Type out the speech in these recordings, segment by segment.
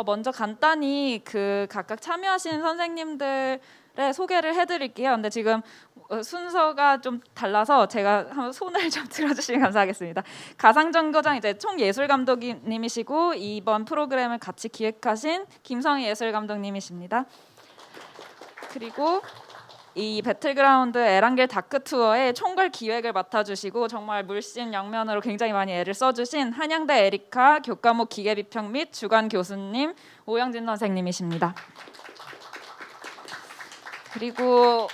먼저 간단히 각각 참여하신 선생님들의 소개를 해드릴게요. 근데 지금 순서가 좀 달라서 제가 한번 손을 좀 들어주시면 감사하겠습니다. 가상정거장 이제 총예술감독님이시고 이번 프로그램을 같이 기획하신 김성희 예술감독님이십니다. 그리고 이 배틀그라운드 에란겔 다크 투어의 총괄 기획을 맡아주시고 정말 물심양면으로 굉장히 많이 애를 써주신 한양대 에리카 교과목 기계비평 및 주간 교수님 오영진 선생님이십니다. 그리고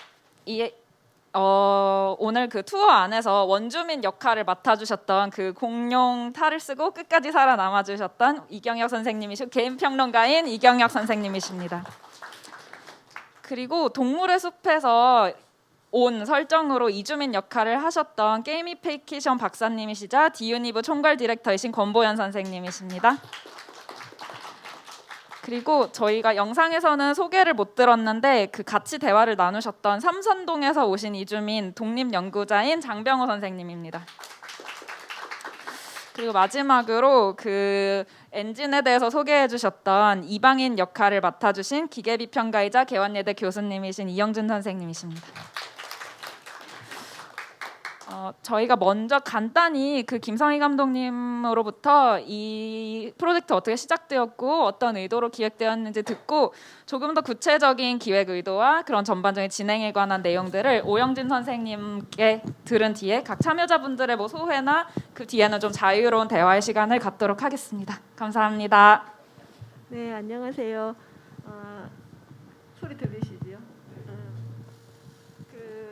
오늘 투어 안에서 원주민 역할을 맡아주셨던 공룡 탈을 쓰고 끝까지 살아남아주셨던 이경혁 선생님이시고 개인 평론가인 이경혁 선생님이십니다. 그리고 동물의 숲에서 온 설정으로 이주민 역할을 하셨던 게이미피케이션 박사님이시자 디유니브 총괄 디렉터이신 권보현 선생님이십니다. 그리고 저희가 영상에서는 소개를 못 들었는데 같이 대화를 나누셨던 삼선동에서 오신 이주민 독립연구자인 장병호 선생님입니다. 그리고 마지막으로 엔진에 대해서 소개해 주셨던 이방인 역할을 맡아주신 기계비평가이자 개원예대 교수님이신 이영준 선생님이십니다. 저희가 먼저 간단히 김성희 감독님으로부터 이 프로젝트 어떻게 시작되었고 어떤 의도로 기획되었는지 듣고 조금 더 구체적인 기획 의도와 그런 전반적인 진행에 관한 내용들을 오영진 선생님께 들은 뒤에 각 참여자분들의 소회나 그 뒤에는 좀 자유로운 대화의 시간을 갖도록 하겠습니다. 감사합니다. 네, 안녕하세요. 소리 들리시죠?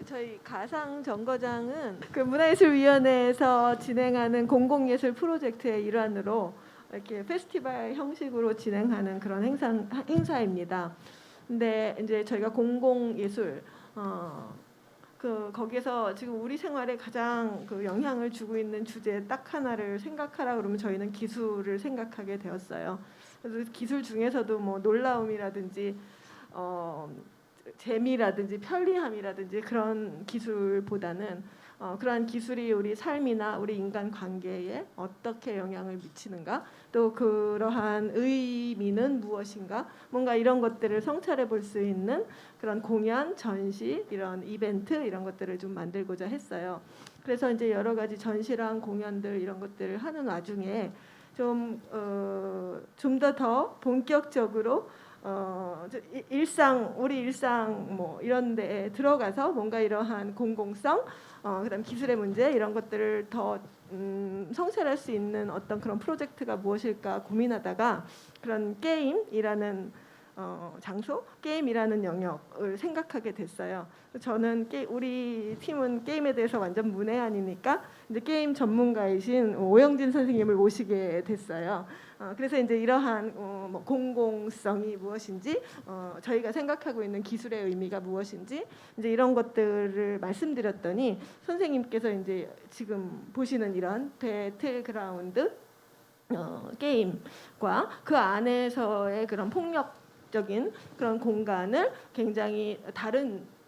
저희 가상정거장은 문화예술위원회에서 진행하는 공공예술 프로젝트의 일환으로 이렇게 페스티벌 형식으로 진행하는 그런 행사입니다. 근데 이제 저희가 공공예술 거기에서 지금 우리 생활에 가장 영향을 주고 있는 주제 딱 하나를 생각하라 그러면 저희는 기술을 생각하게 되었어요. 그래서 기술 중에서도 놀라움이라든지 재미라든지 편리함이라든지 그런 기술보다는 그러한 기술이 우리 삶이나 우리 인간 관계에 어떻게 영향을 미치는가, 또 그러한 의미는 무엇인가, 뭔가 이런 것들을 성찰해 볼 수 있는 그런 공연, 전시, 이런 이벤트 이런 것들을 좀 만들고자 했어요. 그래서 이제 여러 가지 전시랑 공연들 이런 것들을 하는 와중에 좀 더 본격적으로 우리 일상 이런 데에 들어가서 뭔가 이러한 공공성, 그다음 기술의 문제 이런 것들을 더 성찰할 수 있는 어떤 그런 프로젝트가 무엇일까 고민하다가 그런 게임이라는 장소, 게임이라는 영역을 생각하게 됐어요. 저는 우리 팀은 게임에 대해서 완전 문외한이니까 이제 게임 전문가이신 오영진 선생님을 모시게 됐어요. 그래서 이제 이러한 공공성이 무엇인지, 저희가 생각하고 있는 기술의 의미가 무엇인지 이제 이런 것들을 말씀드렸더니 선생님께서 이제 지금 보시는 이런 배틀그라운드 게임과 그 안에서의 그런 폭력적인 그런 공간을 굉장히 다른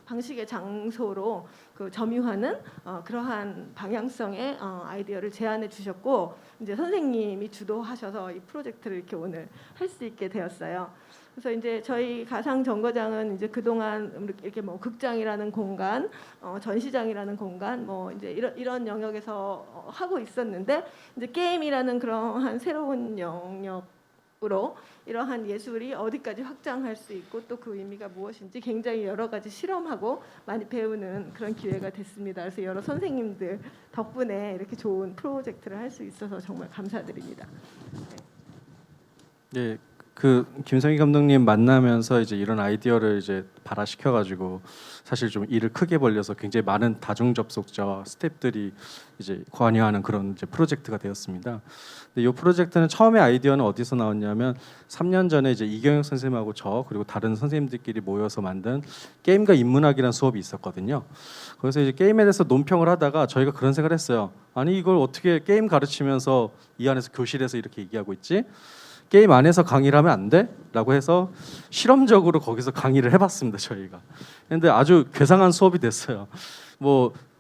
방식의 장소로 점유하는 그러한 방향성의 아이디어를 제안해 주셨고, 이제 선생님이 주도하셔서 이 프로젝트를 이렇게 오늘 할 수 있게 되었어요. 그래서 이제 저희 가상정거장은 이제 그동안 이렇게 극장이라는 공간, 전시장이라는 공간, 이제 이런 영역에서 하고 있었는데, 이제 게임이라는 그러한 새로운 영역으로 이러한 예술이 어디까지 확장할 수 있고 또 그 의미가 무엇인지 굉장히 여러 가지 실험하고 많이 배우는 그런 기회가 됐습니다. 그래서 여러 선생님들 덕분에 이렇게 좋은 프로젝트를 할 수 있어서 정말 감사드립니다. 네, 김성희 감독님 만나면서 이제 이런 아이디어를 이제 발화시켜가지고 사실 좀 일을 크게 벌려서 굉장히 많은 다중 접속자와 스태프들이 이제 관여하는 그런 이제 프로젝트가 되었습니다. 근데 이 프로젝트는 처음에 아이디어는 어디서 나왔냐면 3년 전에 이제 이경혁 선생님하고 저 그리고 다른 선생님들끼리 모여서 만든 게임과 인문학이라는 수업이 있었거든요. 그래서 이제 게임에 대해서 논평을 하다가 저희가 그런 생각을 했어요. 아니 이걸 어떻게 게임 가르치면서 이 안에서 교실에서 이렇게 얘기하고 있지? 게임 안에서 강의를 하면 안 돼? 라고 해서 실험적으로 거기서 강의를 해봤습니다. 저희가. 근데 아주 괴상한 수업이 됐어요.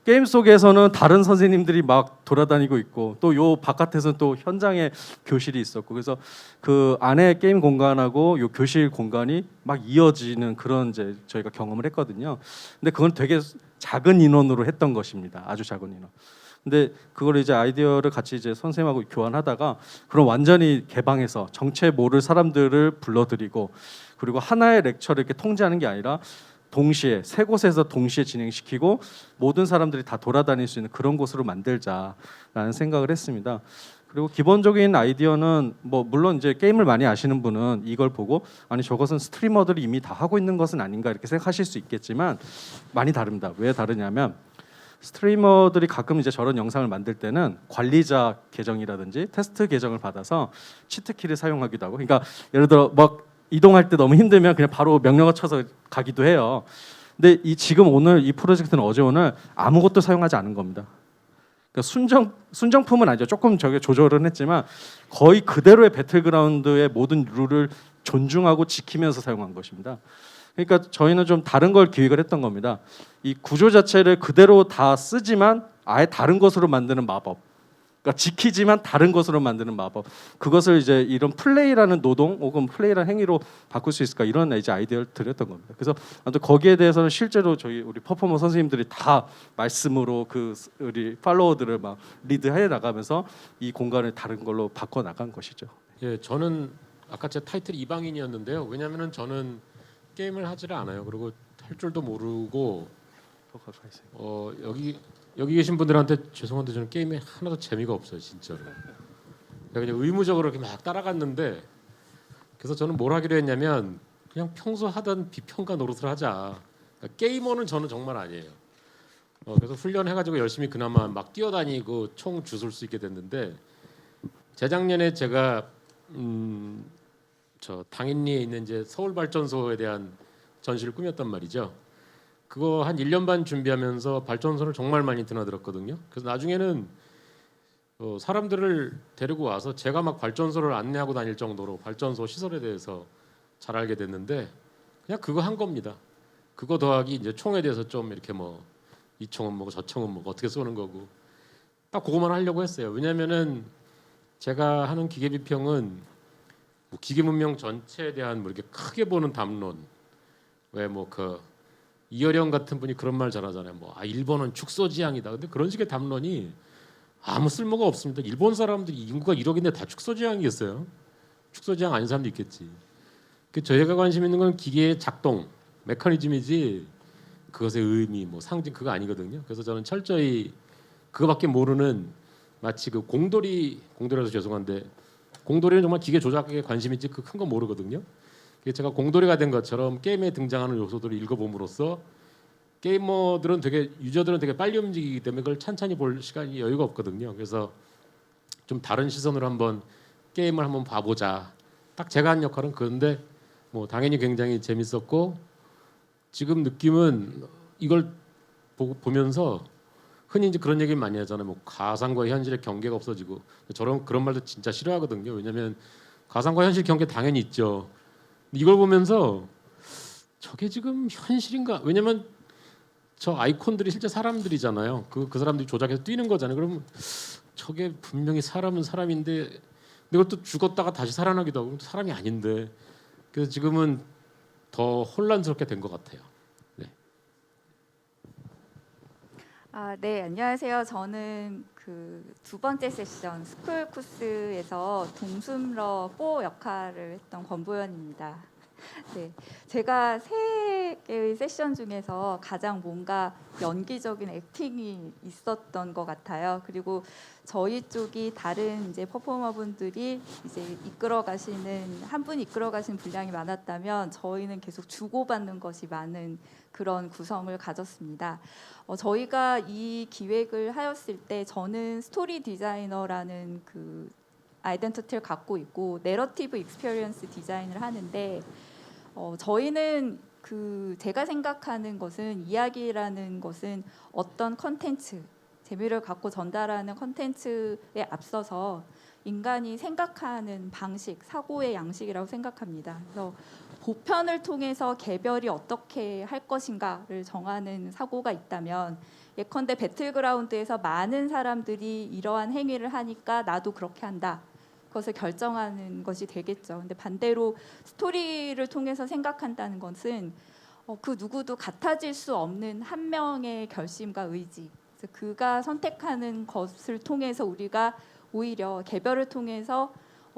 게임 속에서는 다른 선생님들이 막 돌아다니고 있고 또 요 바깥에서는 또 현장에 교실이 있었고 그래서 그 안에 게임 공간하고 요 교실 공간이 막 이어지는 그런 이제 저희가 경험을 했거든요. 근데 그건 되게 작은 인원으로 했던 것입니다. 아주 작은 인원. 근데 그걸 이제 아이디어를 같이 이제 선생님하고 교환하다가 그럼 완전히 개방해서 정체 모를 사람들을 불러들이고 그리고 하나의 렉처를 이렇게 통제하는 게 아니라 동시에 세 곳에서 동시에 진행시키고 모든 사람들이 다 돌아다닐 수 있는 그런 곳으로 만들자라는 생각을 했습니다. 그리고 기본적인 아이디어는 뭐 물론 이제 게임을 많이 아시는 분은 이걸 보고 아니 저것은 스트리머들이 이미 다 하고 있는 것은 아닌가 이렇게 생각하실 수 있겠지만 많이 다릅니다. 왜 다르냐면 스트리머들이 가끔 이제 저런 영상을 만들 때는 관리자 계정이라든지 테스트 계정을 받아서 치트키를 사용하기도 하고 그러니까 예를 들어 막 이동할 때 너무 힘들면 그냥 바로 명령어 쳐서 가기도 해요. 근데 이 지금 오늘 이 프로젝트는 어제 오늘 아무것도 사용하지 않은 겁니다. 그러니까 순정품은 아니죠. 조금 저게 조절은 했지만 거의 그대로의 배틀그라운드의 모든 룰을 존중하고 지키면서 사용한 것입니다. 그러니까 저희는 좀 다른 걸 기획을 했던 겁니다. 이 구조 자체를 그대로 다 쓰지만 아예 다른 것으로 만드는 마법. 그러니까 지키지만 다른 것으로 만드는 마법. 그것을 이제 이런 플레이라는 노동 혹은 플레이라는 행위로 바꿀 수 있을까 이런 이제 아이디어를 드렸던 겁니다. 그래서 아무튼 거기에 대해서는 실제로 저희 우리 퍼포머 선생님들이 다 말씀으로 그 우리 팔로워들을 막 리드해 나가면서 이 공간을 다른 걸로 바꿔 나간 것이죠. 예, 저는 아까 제 타이틀이 이방인이었는데요. 왜냐하면은 저는 게임을 하지를 않아요. 그리고 할 줄도 모르고 더 가까이 있어요. 여기 계신 분들한테 죄송한데 저는 게임에 하나도 재미가 없어요, 진짜로. 그냥 의무적으로 이렇게 막 따라갔는데 그래서 저는 뭘 하기로 했냐면 그냥 평소 하던 비평가 노릇을 하자. 그러니까 게이머는 저는 정말 아니에요. 그래서 훈련해가지고 열심히 그나마 막 뛰어다니고 총 주술 수 있게 됐는데 재작년에 제가 저 당인리에 있는 이제 서울발전소에 대한 전시를 꾸몄단 말이죠. 그거 한 1년 반 준비하면서 발전소를 정말 많이 드나들었거든요. 그래서 나중에는 사람들을 데리고 와서 제가 막 발전소를 안내하고 다닐 정도로 발전소 시설에 대해서 잘 알게 됐는데 그냥 그거 한 겁니다. 그거 더하기 이제 총에 대해서 좀 이렇게 뭐 이 총은 뭐고 저 총은 뭐고 어떻게 쏘는 거고 딱 그거만 하려고 했어요. 왜냐면은 제가 하는 기계 비평은 뭐 기계 문명 전체에 대한 뭐 이렇게 크게 보는 담론 왜 뭐 그 이어령 같은 분이 그런 말 잘하잖아요. 뭐 일본은 축소지향이다. 근데 그런 식의 담론이 아무 쓸모가 없습니다. 일본 사람들이 인구가 1억인데 다 축소지향이겠어요? 축소지향 아닌 사람도 있겠지. 저희가 관심 있는 건 기계의 작동, 메커니즘이지 그것의 의미, 뭐 상징 그거 아니거든요. 그래서 저는 철저히 그거밖에 모르는 마치 그 공돌이라서 죄송한데 공돌이는 정말 기계 조작에 관심 있지 그 큰 거 모르거든요. 제가 공돌이가 된 것처럼 게임에 등장하는 요소들을 읽어봄으로써 게이머들은 유저들은 되게 빨리 움직이기 때문에 그걸 찬찬히 볼 시간이 여유가 없거든요. 그래서 좀 다른 시선으로 한번 게임을 한번 봐보자. 딱 제가 한 역할은 그런데 뭐 당연히 굉장히 재밌었고 지금 느낌은 이걸 보면서 흔히 이제 그런 얘기 많이 하잖아요. 뭐 가상과 현실의 경계가 없어지고 그런 말도 진짜 싫어하거든요. 왜냐하면 가상과 현실 경계 당연히 있죠. 이걸 보면서 저게 지금 현실인가? 왜냐면 저 아이콘들이 실제 사람들이잖아요. 그 사람들이 조작해서 뛰는 거잖아요. 그러면 저게 분명히 사람은 사람인데 이것도 죽었다가 다시 살아나기도 하고 사람이 아닌데 그래서 지금은 더 혼란스럽게 된 것 같아요. 네. 네, 안녕하세요. 저는 그 두 번째 세션 스쿨 코스에서 동숨러 4 역할을 했던 권보연입니다. 네, 제가 세 개의 세션 중에서 가장 뭔가 연기적인 액팅이 있었던 것 같아요. 그리고 저희 쪽이 다른 이제 퍼포머분들이 이제 한 분이 이끌어 가시는 분량이 많았다면 저희는 계속 주고받는 것이 많은 그런 구성을 가졌습니다. 저희가 이 기획을 하였을 때 저는 스토리 디자이너라는 그 아이덴티티를 갖고 있고 내러티브 익스피리언스 디자인을 하는데 저희는 제가 생각하는 것은 이야기라는 것은 어떤 컨텐츠 재미를 갖고 전달하는 컨텐츠에 앞서서 인간이 생각하는 방식, 사고의 양식이라고 생각합니다. 그래서 보편을 통해서 개별이 어떻게 할 것인가를 정하는 사고가 있다면 예컨대 배틀그라운드에서 많은 사람들이 이러한 행위를 하니까 나도 그렇게 한다. 그것을 결정하는 것이 되겠죠. 근데 반대로 스토리를 통해서 생각한다는 것은 그 누구도 같아질 수 없는 한 명의 결심과 의지. 그래서 그가 선택하는 것을 통해서 우리가 오히려 개별을 통해서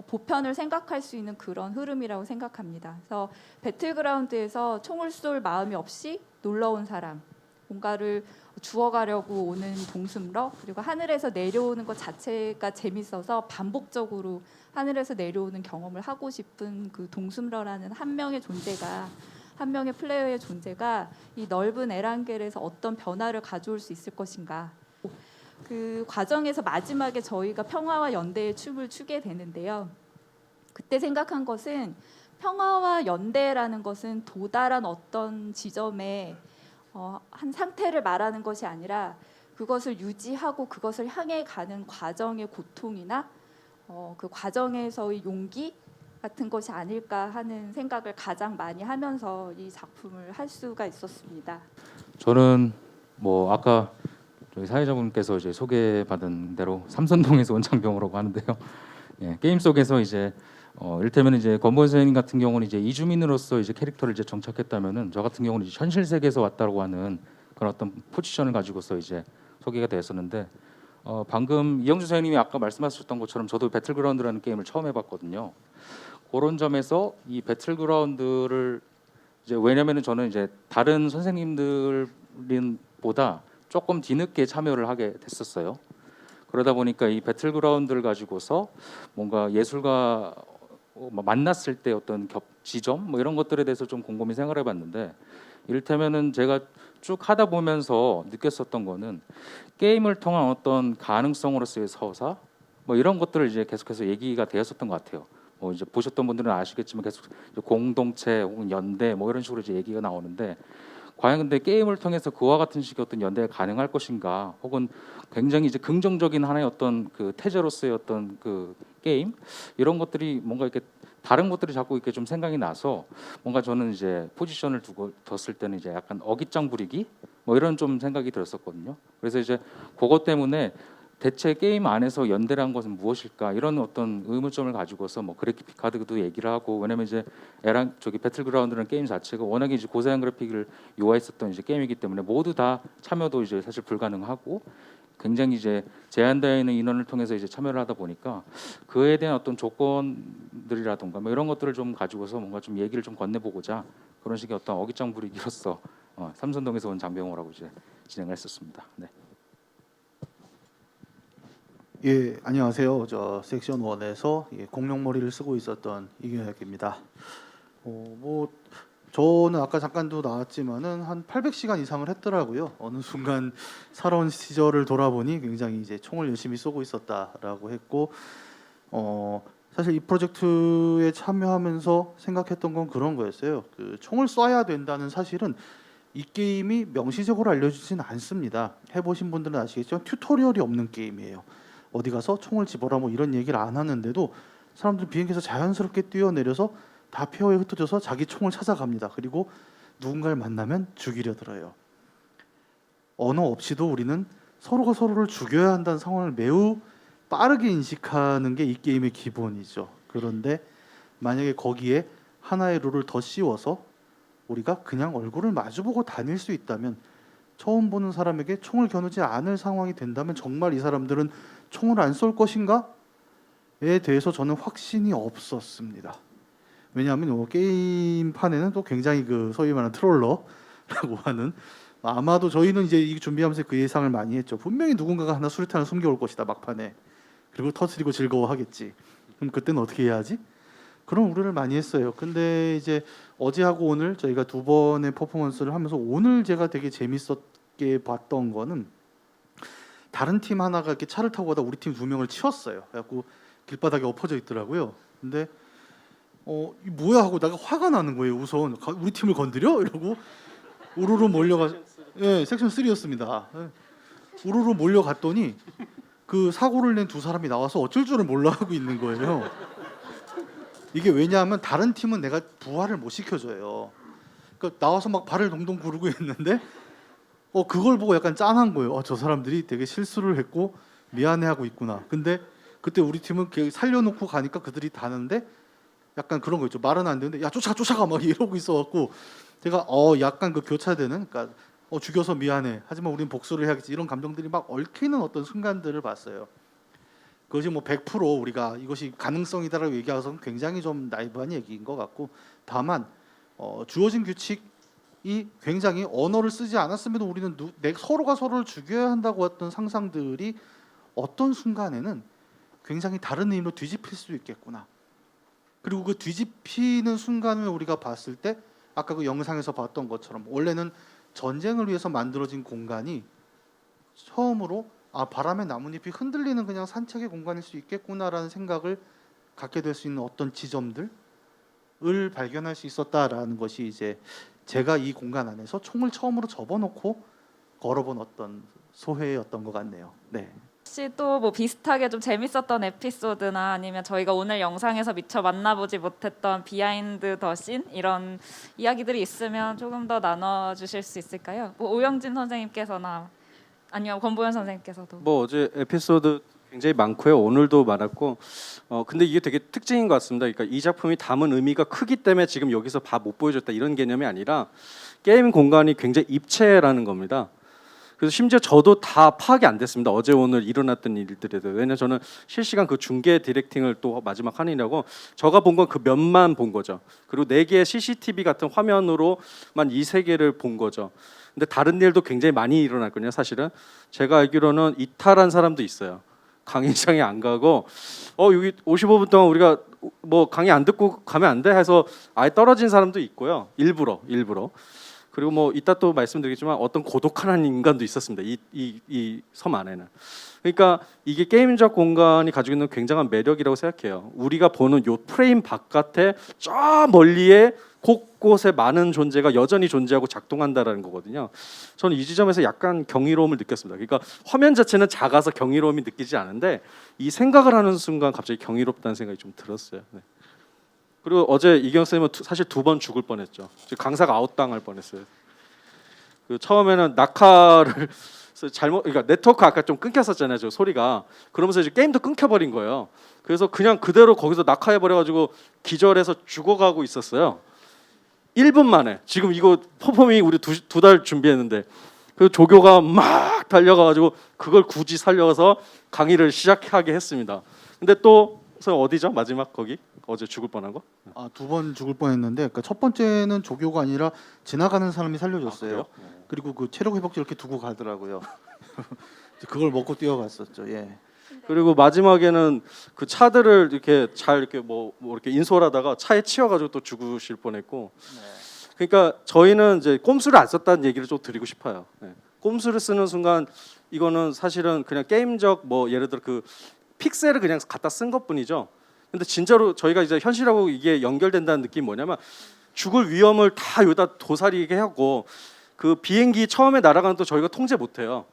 보편을 생각할 수 있는 그런 흐름이라고 생각합니다. 그래서 배틀그라운드에서 총을 쏠 마음이 없이 놀러 온 사람, 뭔가를 주워가려고 오는 동승러, 그리고 하늘에서 내려오는 것 자체가 재밌어서 반복적으로 하늘에서 내려오는 경험을 하고 싶은 그 동승러라는 한 명의 존재가, 한 명의 플레이어의 존재가 이 넓은 에란겔에서 어떤 변화를 가져올 수 있을 것인가. 그 과정에서 마지막에 저희가 평화와 연대의 춤을 추게 되는데요. 그때 생각한 것은 평화와 연대라는 것은 도달한 어떤 지점에 한 상태를 말하는 것이 아니라 그것을 유지하고 그것을 향해 가는 과정의 고통이나 그 과정에서의 용기 같은 것이 아닐까 하는 생각을 가장 많이 하면서 이 작품을 할 수가 있었습니다. 저는 뭐 아까 저희 사회자분께서 이제 소개받은 대로 삼선동에서 온 장병호라고 하는데요. 예, 게임 속에서 이제 이를테면 이제 권보현 선생님 같은 경우는 이제 이주민으로서 이제 캐릭터를 이제 정착했다면은 저 같은 경우는 이제 현실 세계에서 왔다고 하는 그런 어떤 포지션을 가지고서 이제 소개가 되었었는데 방금 이영주 선생님이 아까 말씀하셨던 것처럼 저도 배틀그라운드라는 게임을 처음 해봤거든요. 그런 점에서 이 배틀그라운드를 이제 왜냐면은 저는 이제 다른 선생님들보다 조금 뒤늦게 참여를 하게 됐었어요. 그러다 보니까 이 배틀그라운드를 가지고서 뭔가 예술가 만났을 때 어떤 지점 뭐 이런 것들에 대해서 좀 곰곰이 생각을 해봤는데 이를테면은 제가 쭉 하다 보면서 느꼈었던 거는 게임을 통한 어떤 가능성으로서의 서사 뭐 이런 것들을 이제 계속해서 얘기가 되었었던 것 같아요. 뭐 이제 보셨던 분들은 아시겠지만 계속 공동체 혹은 연대 뭐 이런 식으로 이제 얘기가 나오는데 과연 근데 게임을 통해서 그와 같은 식의 어떤 연대가 가능할 것인가 혹은 굉장히 이제 긍정적인 하나의 어떤 그 태제로서의 어떤 그 게임 이런 것들이 뭔가 이렇게 다른 것들이 자꾸 이렇게 좀 생각이 나서 뭔가 저는 이제 포지션을 뒀을 때는 이제 약간 어깃장 부리기 뭐 이런 좀 생각이 들었었거든요. 그래서 이제 그것 때문에 대체 게임 안에서 연대란 것은 무엇일까 이런 어떤 의문점을 가지고서 뭐 그래픽 카드도 얘기를 하고 왜냐면 이제 배틀그라운드라는 게임 자체가 워낙에 이제 고사양 그래픽을 요하했었던 이제 게임이기 때문에 모두 다 참여도 이제 사실 불가능하고 굉장히 이제 제한되어 있는 인원을 통해서 이제 참여를 하다 보니까 그에 대한 어떤 조건들이라든가 뭐 이런 것들을 좀 가지고서 뭔가 좀 얘기를 좀 건네보고자 그런 식의 어떤 어깃장 부리기로서 삼선동에서 온 장병호라고 이제 진행을 했었습니다. 네. 예, 안녕하세요. 저 섹션 1에서 공룡머리를 쓰고 있었던 이경혁입니다. 뭐 저는 아까 잠깐도 나왔지만은 한 800시간 이상을 했더라고요. 어느 순간 살아온 시절을 돌아보니 굉장히 이제 총을 열심히 쏘고 있었다라고 했고, 사실 이 프로젝트에 참여하면서 생각했던 건 그런 거였어요. 그 총을 쏴야 된다는 사실은 이 게임이 명시적으로 알려주지는 않습니다. 해보신 분들은 아시겠지만 튜토리얼이 없는 게임이에요. 어디 가서 총을 집어라 뭐 이런 얘기를 안 하는데도 사람들은 비행기에서 자연스럽게 뛰어내려서 다 폐허에 흩어져서 자기 총을 찾아갑니다. 그리고 누군가를 만나면 죽이려 들어요. 언어 없이도 우리는 서로가 서로를 죽여야 한다는 상황을 매우 빠르게 인식하는 게 이 게임의 기본이죠. 그런데 만약에 거기에 하나의 룰을 더 씌워서 우리가 그냥 얼굴을 마주보고 다닐 수 있다면 처음 보는 사람에게 총을 겨누지 않을 상황이 된다면 정말 이 사람들은 총을 안 쏠 것인가에 대해서 저는 확신이 없었습니다. 왜냐하면 게임판에는 또 굉장히 그 소위 말하는 트롤러라고 하는 아마도 저희는 이제 이 준비하면서 그 예상을 많이 했죠. 분명히 누군가가 하나 수류탄을 숨겨올 것이다 막판에. 그리고 터뜨리고 즐거워하겠지. 그럼 그때는 어떻게 해야 하지? 그런 우려를 많이 했어요. 근데 이제 어제하고 오늘 저희가 두 번의 퍼포먼스를 하면서 오늘 제가 되게 재밌었게 봤던 거는 다른 팀 하나가 이렇게 차를 타고 가다 우리 팀 2명을 치웠어요. 그래갖고 길바닥에 엎어져 있더라고요. 근데 이 뭐야 하고 내가 화가 나는 거예요. 우선 우리 팀을 건드려? 이러고 우르르 몰려가. 예, 섹션 3였습니다. 예. 우르르 몰려갔더니 그 사고를 낸 두 사람이 나와서 어쩔 줄을 몰라 하고 있는 거예요. 이게 왜냐하면 다른 팀은 내가 부활을 못 시켜줘요. 그러니까 나와서 막 발을 동동 구르고 있는데 그걸 보고 약간 짠한 거예요. 저 사람들이 되게 실수를 했고 미안해하고 있구나. 근데 그때 우리 팀은 이렇게 살려놓고 가니까 그들이 다는데 약간 그런 거 있죠. 말은 안 되는데 야 쫓아가 막 이러고 있어갖고 제가 약간 그 교차되는, 그러니까 죽여서 미안해. 하지만 우리는 복수를 해야겠지. 이런 감정들이 막 얽히는 어떤 순간들을 봤어요. 그것이 뭐 100% 우리가 이것이 가능성이다라고 얘기하고서는 굉장히 좀 나이브한 얘기인 것 같고, 다만 주어진 규칙이 굉장히 언어를 쓰지 않았음에도 우리는 서로가 서로를 죽여야 한다고 했던 상상들이 어떤 순간에는 굉장히 다른 의미로 뒤집힐 수도 있겠구나. 그리고 그 뒤집히는 순간을 우리가 봤을 때 아까 그 영상에서 봤던 것처럼 원래는 전쟁을 위해서 만들어진 공간이 처음으로 바람에 나뭇잎이 흔들리는 그냥 산책의 공간일 수 있겠구나라는 생각을 갖게 될 수 있는 어떤 지점들을 발견할 수 있었다라는 것이 이제 제가 이 공간 안에서 총을 처음으로 접어놓고 걸어본 어떤 소회였던 것 같네요. 네. 혹시 또 뭐 비슷하게 좀 재밌었던 에피소드나 아니면 저희가 오늘 영상에서 미처 만나보지 못했던 비하인드 더 씬 이런 이야기들이 있으면 조금 더 나눠주실 수 있을까요? 뭐 오영진 선생님께서나 아니면 권보현 선생님께서도. 뭐 어제 에피소드 굉장히 많고요. 오늘도 많았고, 근데 이게 되게 특징인 것 같습니다. 그러니까 이 작품이 담은 의미가 크기 때문에 지금 여기서 다 못 보여줬다 이런 개념이 아니라 게임 공간이 굉장히 입체라는 겁니다. 그래서 심지어 저도 다 파악이 안 됐습니다. 어제 오늘 일어났던 일들에 대해. 왜냐면 저는 실시간 그 중계 디렉팅을 또 마지막 하느냐고 제가 본 건 그 몇만 본 거죠. 그리고 4개의 CCTV 같은 화면으로만 이 세계를 본 거죠. 근데 다른 일도 굉장히 많이 일어났거든요. 사실은 제가 알기로는 이탈한 사람도 있어요. 강의장에 안 가고 여기 55분 동안 우리가 뭐 강의 안 듣고 가면 안 돼 해서 아예 떨어진 사람도 있고요. 일부러. 그리고 뭐 이따 또 말씀드리겠지만 어떤 고독한 한 인간도 있었습니다. 이 섬 안에는. 그러니까 이게 게임적 공간이 가지고 있는 굉장한 매력이라고 생각해요. 우리가 보는 요 프레임 바깥에 저 멀리에 곳곳에 많은 존재가 여전히 존재하고 작동한다라는 거거든요. 저는 이 지점에서 약간 경이로움을 느꼈습니다. 그러니까 화면 자체는 작아서 경이로움이 느끼지 않은데 이 생각을 하는 순간 갑자기 경이롭다는 생각이 좀 들었어요. 네. 그리고 어제 이경 쌤은 사실 2번 죽을 뻔했죠. 강사가 아웃당할 뻔했어요. 그 처음에는 낙하를 그러니까 네트워크 아까 좀 끊겼었잖아요. 저 소리가. 그러면서 이제 게임도 끊겨버린 거예요. 그래서 그냥 그대로 거기서 낙하해버려가지고 기절해서 죽어가고 있었어요. 1분 만에. 지금 이거 퍼포밍 우리 두 달 준비했는데 그 조교가 막 달려가가지고 그걸 굳이 살려서 강의를 시작하게 했습니다. 근데 또 어디죠? 마지막 거기? 어제 죽을 뻔한 거? 2번 죽을 뻔했는데, 그러니까 첫 번째는 조교가 아니라 지나가는 사람이 살려줬어요. 그리고 그 체력 회복제 이렇게 두고 가더라고요. 그걸 먹고 뛰어갔었죠. 예. 그리고 마지막에는 그 차들을 이렇게 잘 이렇게 뭐 이렇게 인솔하다가 차에 치여가지고 또 죽으실 뻔했고. 그러니까 저희는 이제 꼼수를 안 썼다는 얘기를 좀 드리고 싶어요. 네. 꼼수를 쓰는 순간 이거는 사실은 그냥 게임적 뭐 예를 들어 그 픽셀을 그냥 갖다 쓴 것뿐이죠. 근데 진짜로 저희가 이제 현실하고 이게 연결된다는 느낌이 뭐냐면 죽을 위험을 다 여기다 도사리게 하고 그 비행기 처음에 날아가는 또 저희가 통제 못해요.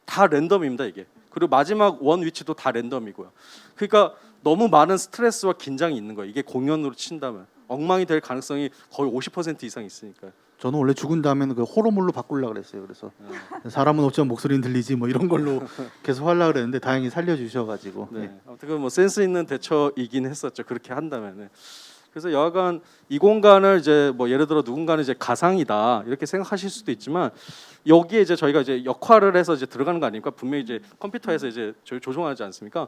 다 랜덤입니다 이게. 그리고 마지막 원 위치도 다 랜덤이고요. 그러니까 너무 많은 스트레스와 긴장이 있는 거예요. 이게 공연으로 친다면 엉망이 될 가능성이 거의 50% 이상 있으니까요. 저는 원래 죽은 다음에는 그 호러물로 바꾸려고 그랬어요. 그래서 사람은 없지만 목소리는 들리지 뭐 이런 걸로 계속 하려고 그랬는데 다행히 살려주셔가지고. 네. 아무튼 뭐 센스 있는 대처이긴 했었죠. 그렇게 한다면. 네. 그래서 여하간 이 공간을 이제 뭐 예를 들어 누군가는 이제 가상이다 이렇게 생각하실 수도 있지만 여기에 이제 저희가 이제 역할을 해서 이제 들어가는 거 아닙니까? 분명히 이제 컴퓨터에서 이제 저희 조종하지 않습니까?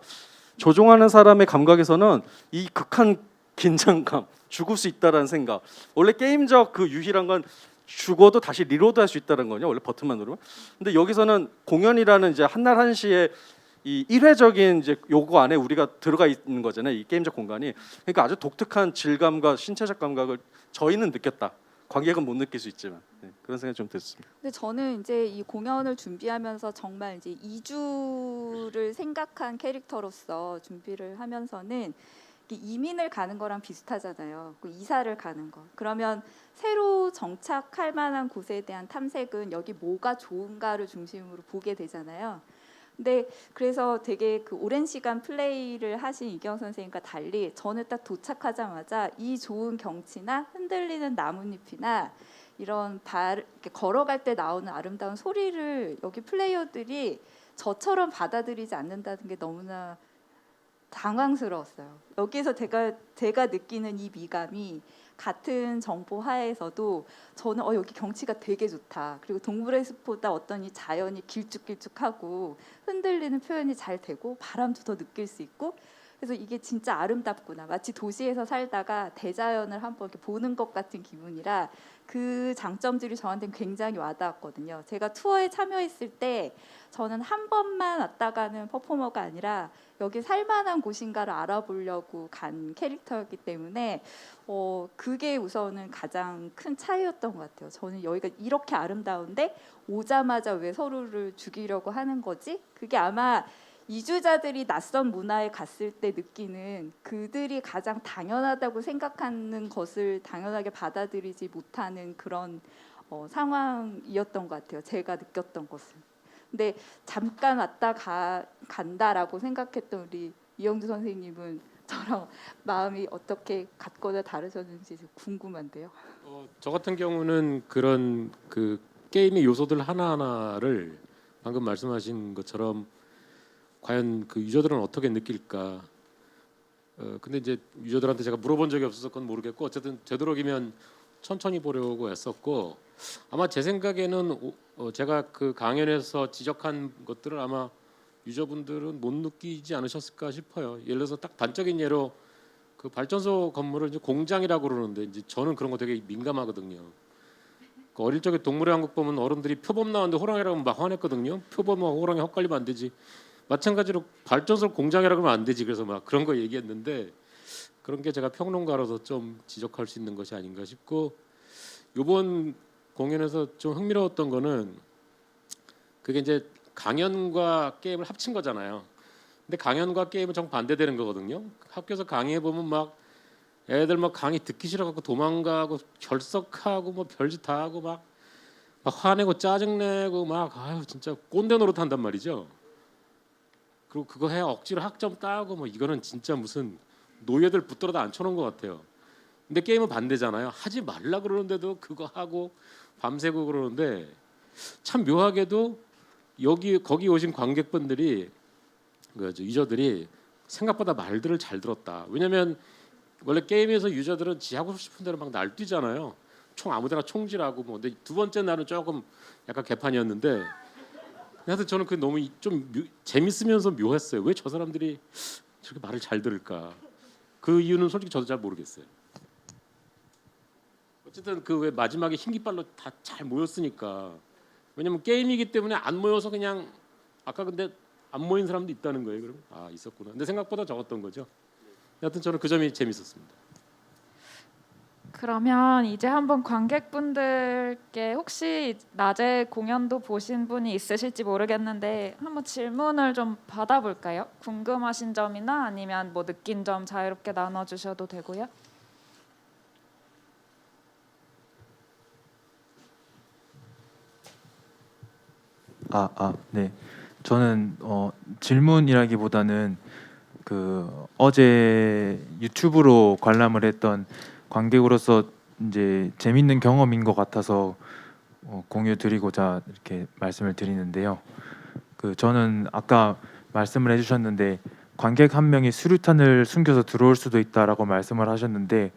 조종하는 사람의 감각에서는 이 극한 긴장감, 죽을 수 있다라는 생각. 원래 게임적 그 유희란 건 죽어도 다시 리로드할 수 있다는 거냐 원래 버튼만 누르면. 근데 여기서는 공연이라는 이제 한날 한시에 이 일회적인 이제 요거 안에 우리가 들어가 있는 거잖아요. 이 게임적 공간이. 그러니까 아주 독특한 질감과 신체적 감각을 저희는 느꼈다. 관객은 못 느낄 수 있지만 그런 생각이 좀 됐습니다. 근데 저는 이제 이 공연을 준비하면서 정말 이제 이주를 생각한 캐릭터로서 준비를 하면서는 이민을 가는 거랑 비슷하잖아요. 그 이사를 가는 거. 그러면 새로 정착할 만한 곳에 대한 탐색은 여기 뭐가 좋은가를 중심으로 보게 되잖아요. 근데 그래서 되게 그 오랜 시간 플레이를 하신 이경 선생님과 달리 저는 딱 도착하자마자 이 좋은 경치나 흔들리는 나뭇잎이나 이런 이렇게 걸어갈 때 나오는 아름다운 소리를 여기 플레이어들이 저처럼 받아들이지 않는다는 게 너무나 당황스러웠어요. 여기서 제가 느끼는 이 미감이 같은 정보 하에서도 저는 여기 경치가 되게 좋다. 그리고 동물의 숲보다 어떤 이 자연이 길쭉길쭉하고 흔들리는 표현이 잘 되고 바람도 더 느낄 수 있고 그래서 이게 진짜 아름답구나. 마치 도시에서 살다가 대자연을 한번 이렇게 보는 것 같은 기분이라 그 장점들이 저한테는 굉장히 와닿았거든요. 제가 투어에 참여했을 때 저는 한 번만 왔다 가는 퍼포머가 아니라 여기 살만한 곳인가를 알아보려고 간 캐릭터였기 때문에 그게 우선은 가장 큰 차이였던 것 같아요. 저는 여기가 이렇게 아름다운데 오자마자 왜 서로를 죽이려고 하는 거지? 그게 아마 이주자들이 낯선 문화에 갔을 때 느끼는 그들이 가장 당연하다고 생각하는 것을 당연하게 받아들이지 못하는 그런 상황이었던 것 같아요. 제가 느꼈던 것은. 근데 잠깐 왔다 간다라고 생각했던 우리 이영주 선생님은 저랑 마음이 어떻게 같거나 다르셨는지 궁금한데요. 저 같은 경우는 그런 그 게임의 요소들 하나하나를 방금 말씀하신 것처럼 과연 그 유저들은 어떻게 느낄까? 근데 이제 유저들한테 제가 물어본 적이 없어서 그건 모르겠고 어쨌든 되도록이면 천천히 보려고 했었고 아마 제 생각에는 제가 그 강연에서 지적한 것들을 아마 유저분들은 못 느끼지 않으셨을까 싶어요. 예를 들어서 딱 단적인 예로 그 발전소 건물을 이제 공장이라고 그러는데 이제 저는 그런 거 되게 민감하거든요. 그 어릴 적에 동물의 왕국 보면 어른들이 표범 나왔는데 호랑이라고 하면 막 화냈거든요. 표범과 호랑이 헛갈리면 안 되지. 마찬가지로 발전소 공장이라고 하면 안 되지. 그래서 막 그런 거 얘기했는데 그런 게 제가 평론가로서 좀 지적할 수 있는 것이 아닌가 싶고 이번 공연에서 좀 흥미로웠던 거는 그게 이제 강연과 게임을 합친 거잖아요. 근데 강연과 게임은 정반대되는 거거든요. 학교에서 강의해 보면 막 애들 막 강의 듣기 싫어갖고 도망가고 결석하고 뭐 별짓 다 하고 막 화내고 짜증내고 막 아유 진짜 꼰대 노릇 한단 말이죠. 그리고 그거 해 억지로 학점 따고 뭐 이거는 진짜 무슨 노예들 붙들어다 앉혀놓은 것 같아요. 근데 게임은 반대잖아요. 하지 말라 그러는데도 그거 하고 밤새고 그러는데 참 묘하게도 거기 오신 관객분들이 유저들이 생각보다 말들을 잘 들었다. 왜냐면 원래 게임에서 유저들은 지 하고 싶은 대로 막 날뛰잖아요. 총 아무데나 총질하고 뭐. 근데 두 번째 날은 조금 약간 개판이었는데 하여튼 저는 그 너무 좀 재밌으면서 묘했어요. 왜 저 사람들이 저렇게 말을 잘 들을까? 그 이유는 솔직히 저도 잘 모르겠어요. 어쨌든 그 왜 마지막에 흰깃발로 다 잘 모였으니까. 왜냐면 게임이기 때문에 안 모여서 그냥 아까 근데 안 모인 사람도 있다는 거예요. 그럼 있었구나. 근데 생각보다 적었던 거죠. 하여튼 저는 그 점이 재밌었습니다. 그러면 이제 한번 관객분들께 혹시 낮에 공연도 보신 분이 있으실지 모르겠는데 한번 질문을 좀 받아볼까요? 궁금하신 점이나 아니면 뭐 느낀 점 자유롭게 나눠주셔도 되고요. 네. 저는 질문이라기보다는 그 어제 유튜브로 관람을 했던 관객으로서 이제 재밌는 경험인 것 같아서 공유 드리고자 이렇게 말씀을 드리는데요. 그 저는 아까 말씀을 해주셨는데 관객 한 명이 수류탄을 숨겨서 들어올 수도 있다라고 말씀을 하셨는데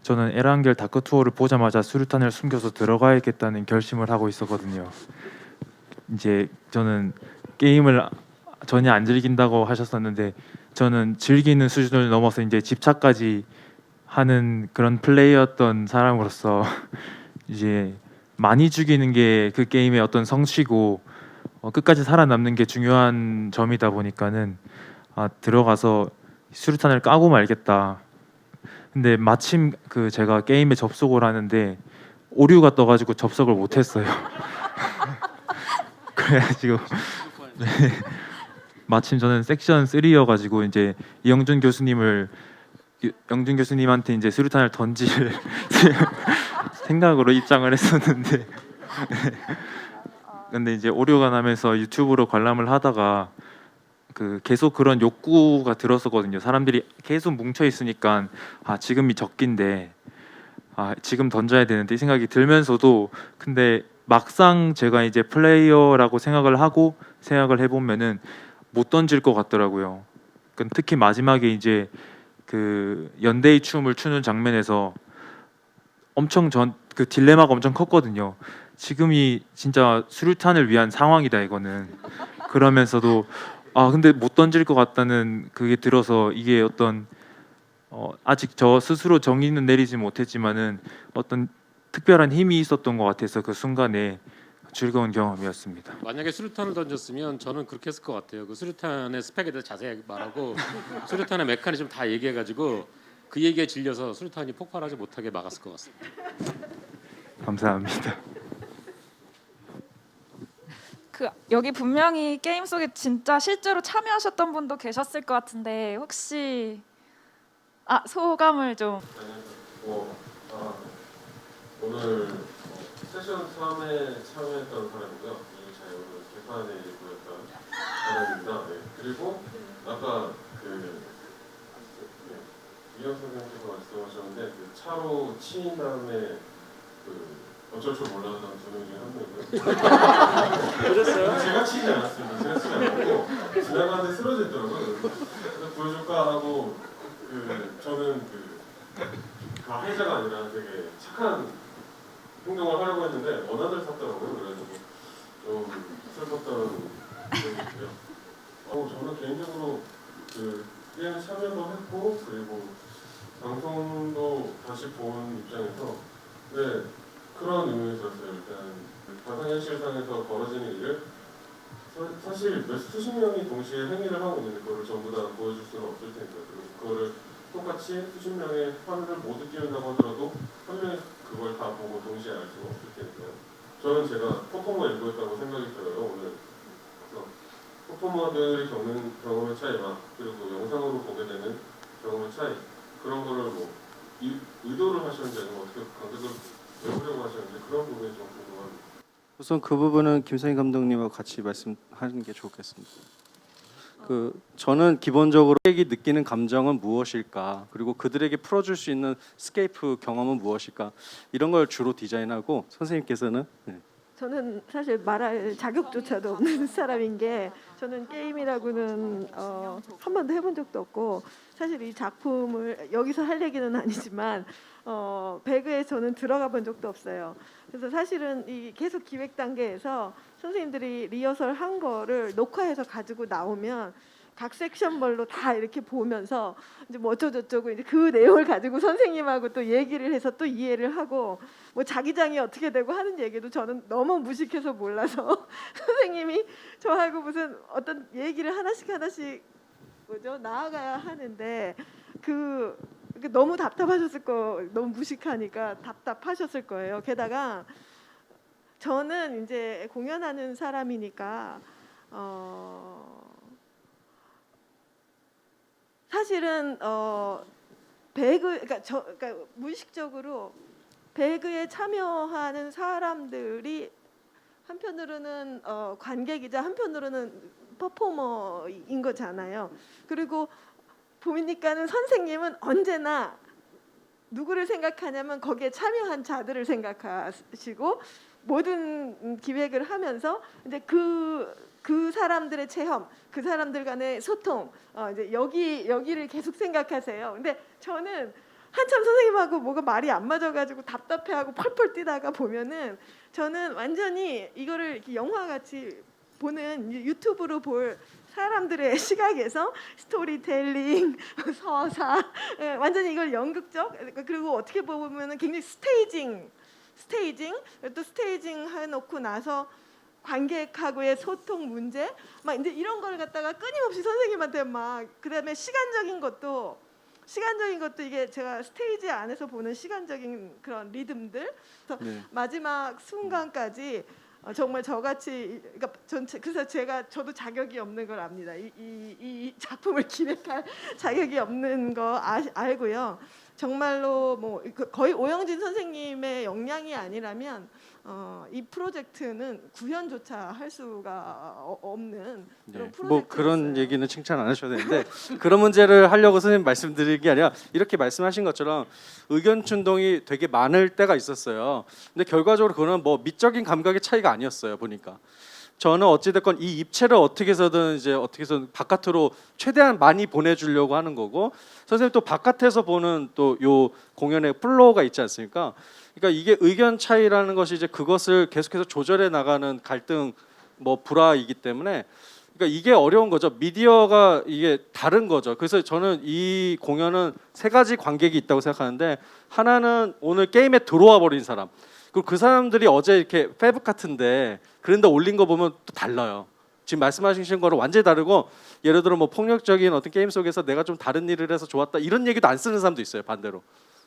저는 에란겔 다크 투어를 보자마자 수류탄을 숨겨서 들어가야겠다는 결심을 하고 있었거든요. 이제 저는 게임을 전혀 안 즐긴다고 하셨었는데 저는 즐기는 수준을 넘어서 이제 집착까지 하는 그런 플레이였던 사람으로서 이제 많이 죽이는 게 그 게임의 어떤 성취고 끝까지 살아남는 게 중요한 점이다 보니까는 들어가서 수류탄을 까고 말겠다. 근데 마침 그 제가 게임에 접속을 하는데 오류가 떠가지고 접속을 못했어요. 그래가지고 네. 마침 저는 섹션 3여가지고 이제 영준 교수님한테 이제 수류탄을 던질 생각으로 입장을 했었는데 근데 이제 오류가 나면서 유튜브로 관람을 하다가 그 계속 그런 욕구가 들었었거든요. 사람들이 계속 뭉쳐 있으니까 지금이 적기인데 아 지금 던져야 되는데 이 생각이 들면서도 근데 막상 제가 이제 플레이어라고 생각을 해보면은 못 던질 것 같더라고요. 특히 마지막에 이제 그 연대의 춤을 추는 장면에서 엄청 그 딜레마가 엄청 컸거든요. 지금이 진짜 수류탄을 위한 상황이다 이거는. 그러면서도 아 근데 못 던질 것 같다는 그게 들어서 이게 어떤 아직 저 스스로 정의는 내리지 못했지만은 어떤 특별한 힘이 있었던 것 같아서 그 순간에 즐거운 경험이었습니다. 만약에 수류탄을 던졌으면 저는 그렇게 했을 것 같아요. 그 수류탄의 스펙에 대해서 자세히 말하고 수류탄의 메커니즘 다 얘기해가지고 그 얘기에 질려서 수류탄이 폭발하지 못하게 막았을 것 같습니다. 감사합니다. 그 여기 분명히 게임 속에 진짜 실제로 참여하셨던 분도 계셨을 것 같은데 혹시 소감을 좀. 오늘 세션 3에 참여했던 사람이고요. 이 자유를 개판에 보였던 사람입니다. 네. 그리고 아까 이현 선생님께서 말씀하셨는데 그 차로 치인 다음에 어쩔 줄 몰랐던 두 명 중에 한 명이고요. 그랬어요? 제가 치지 않았습니다. 제가 치지 않았고 지나가는데 쓰러져 있더라고요. 그래서 보여줄까 하고 저는 가해자가 아니라 되게 착한 행동을 하려고 했는데 원한을 샀더라고요. 그래가지고 좀 슬펐던 기억이 있고요. 저는 개인적으로 게임 참여도 했고 그리고 방송도 다시 본 입장에서 그런 의미였어요. 일단 가상현실상에서 벌어지는 일을 사실 수십 명이 동시에 행위를 하고 있는데 그거를 전부 다 보여줄 수는 없을 테니까 그리고 그거를 똑같이 수십 명의 화면을 모두 띄운다고 하더라도 한 명이 그걸 다 보고 동시에 알 수는 없을 테니까요. 저는 제가 퍼포머 일부였다고 생각이 들어요. 오늘 그래서 퍼포머들이 겪는 경험의 차이와 그리고 영상으로 보게 되는 경험의 차이 그런 거를 의도를 하셨는지 아니면 어떻게 감독을 배우려고 하셨는지 그런 부분이 좀 궁금합니다. 우선 그 부분은 김성희 감독님하고 같이 말씀하는 게 좋겠습니다. 저는 기본적으로 그들이 느끼는 감정은 무엇일까, 그리고 그들에게 풀어줄 수 있는 스케이프 경험은 무엇일까, 이런 걸 주로 디자인하고 선생님께서는 저는 사실 말할 자격조차도 없는 사람인 게 저는 게임이라고는 한 번도 해본 적도 없고 사실 이 작품을 여기서 할 얘기는 아니지만 배그에 저는 들어가 본 적도 없어요. 그래서 사실은 이 계속 기획 단계에서 선생님들이 리허설 한 거를 녹화해서 가지고 나오면 각 섹션별로 다 이렇게 보면서 이제 뭐 어쩌고저쩌고 이제 그 내용을 가지고 선생님하고 또 얘기를 해서 또 이해를 하고 뭐 자기장이 어떻게 되고 하는 얘기도 저는 너무 무식해서 몰라서 선생님이 저하고 무슨 어떤 얘기를 하나씩 나아가야 하는데 너무 답답하셨을 너무 무식하니까 답답하셨을 거예요. 게다가 저는 이제 공연하는 사람이니까 사실은 그러니까 무의식적으로 배그에 참여하는 사람들이 한편으로는 관객이자 한편으로는 퍼포머인 거잖아요. 그리고 보니까는 선생님은 언제나 누구를 생각하냐면 거기에 참여한 자들을 생각하시고 모든 기획을 하면서 이제 그 사람들의 체험, 그 사람들 간의 소통, 이제 여기를 계속 생각하세요. 근데 저는 한참 선생님하고 뭐가 말이 안 맞아가지고 답답해하고 펄펄 뛰다가 보면은 저는 완전히 이거를 이렇게 영화같이 보는 유튜브로 볼 사람들의 시각에서 스토리텔링, 서사, 완전히 이걸 연극적 그리고 어떻게 보면은 굉장히 스테이징 또 스테이징 해놓고 나서 관객하고의 소통 문제 막 이제 이런 걸 갖다가 끊임없이 선생님한테 막 그다음에 시간적인 것도 이게 제가 스테이지 안에서 보는 시간적인 그런 리듬들 그래서 마지막 순간까지 정말 저같이 그래서 저도 자격이 없는 걸 압니다. 이 작품을 기획할 자격이 없는 거 알고요. 정말로 뭐 거의 오영진 선생님의 역량이 아니라면 이 프로젝트는 구현조차 할 수가 없는 그런 프로젝트였어요. 뭐 그런 얘기는 칭찬 안 하셔도 되는데 그런 문제를 하려고 선생님 말씀드릴 게 아니라 이렇게 말씀하신 것처럼 의견 충동이 되게 많을 때가 있었어요. 근데 결과적으로 그거는 뭐 미적인 감각의 차이가 아니었어요. 보니까 저는 어찌됐건 이 입체를 어떻게 해서든 이제 어떻게 해서든 바깥으로 최대한 많이 보내주려고 하는 거고, 선생님 또 바깥에서 보는 또 요 공연의 플로어가 있지 않습니까? 그러니까 이게 의견 차이라는 것이 이제 그것을 계속해서 조절해 나가는 갈등 뭐 불화이기 때문에, 그러니까 이게 어려운 거죠. 미디어가 이게 다른 거죠. 그래서 저는 이 공연은 세 가지 관객이 있다고 생각하는데, 하나는 오늘 게임에 들어와 버린 사람, 그리고 그 사람들이 어제 이렇게 페북 같은데 그런데 올린 거 보면 또 달라요. 지금 말씀하신 거랑 완전히 다르고, 예를 들어 뭐 폭력적인 어떤 게임 속에서 내가 좀 다른 일을 해서 좋았다 이런 얘기도 안 쓰는 사람도 있어요. 반대로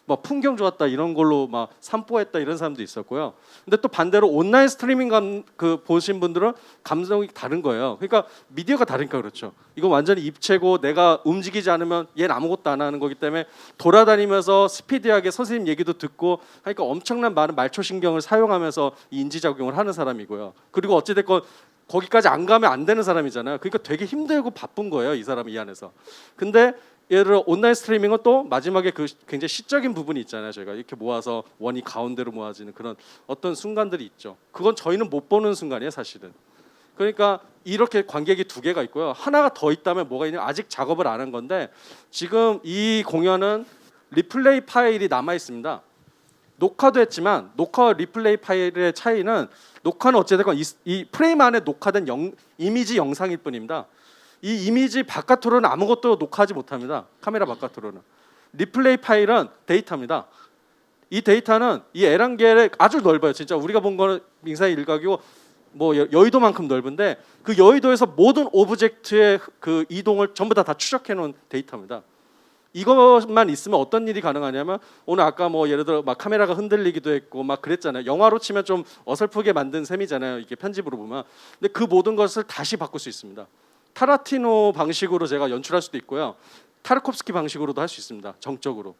뭐 풍경 좋았다 이런 걸로 막 산보했다 이런 사람도 있었고요. 근데 또 반대로 온라인 스트리밍 그 보신 분들은 감성이 다른 거예요. 그러니까 미디어가 다르니까 그렇죠. 이건 완전히 입체고 내가 움직이지 않으면 얘는 아무것도 안 하는 거기 때문에 돌아다니면서 스피디하게 선생님 얘기도 듣고 하니까 엄청난 많은 말초신경을 사용하면서 이 인지작용을 하는 사람이고요. 그리고 어찌됐건 거기까지 안 가면 안 되는 사람이잖아요. 그러니까 되게 힘들고 바쁜 거예요, 이 사람이 이 안에서. 근데 예를 들어 온라인 스트리밍은 또 마지막에 그 굉장히 시적인 부분이 있잖아요. 저희가 이렇게 모아서 원이 가운데로 모아지는 그런 어떤 순간들이 있죠. 그건 저희는 못 보는 순간이에요, 사실은. 그러니까 이렇게 관객이 두 개가 있고요. 하나가 더 있다면 뭐가 있냐면 아직 작업을 안 한 건데, 지금 이 공연은 리플레이 파일이 남아 있습니다. 녹화도 했지만 녹화와 리플레이 파일의 차이는, 녹화는 어찌됐건 이 프레임 안에 녹화된 이미지 영상일 뿐입니다. 이 이미지 바깥으로는 아무것도 녹화하지 못합니다. 카메라 바깥으로는. 리플레이 파일은 데이터입니다. 이 데이터는 이 에란겔에 아주 넓어요. 진짜 우리가 본 거는 민사의 일각이고 뭐 여의도만큼 넓은데, 그 여의도에서 모든 오브젝트의 그 이동을 전부 다 추적해 놓은 데이터입니다. 이것만 있으면 어떤 일이 가능하냐면, 오늘 아까 뭐 예를 들어 막 카메라가 흔들리기도 했고 막 그랬잖아요. 영화로 치면 좀 어설프게 만든 셈이잖아요. 이게 편집으로 보면. 근데 그 모든 것을 다시 바꿀 수 있습니다. 타라티노 방식으로 제가 연출할 수도 있고요. 타르콥스키 방식으로도 할 수 있습니다. 정적으로.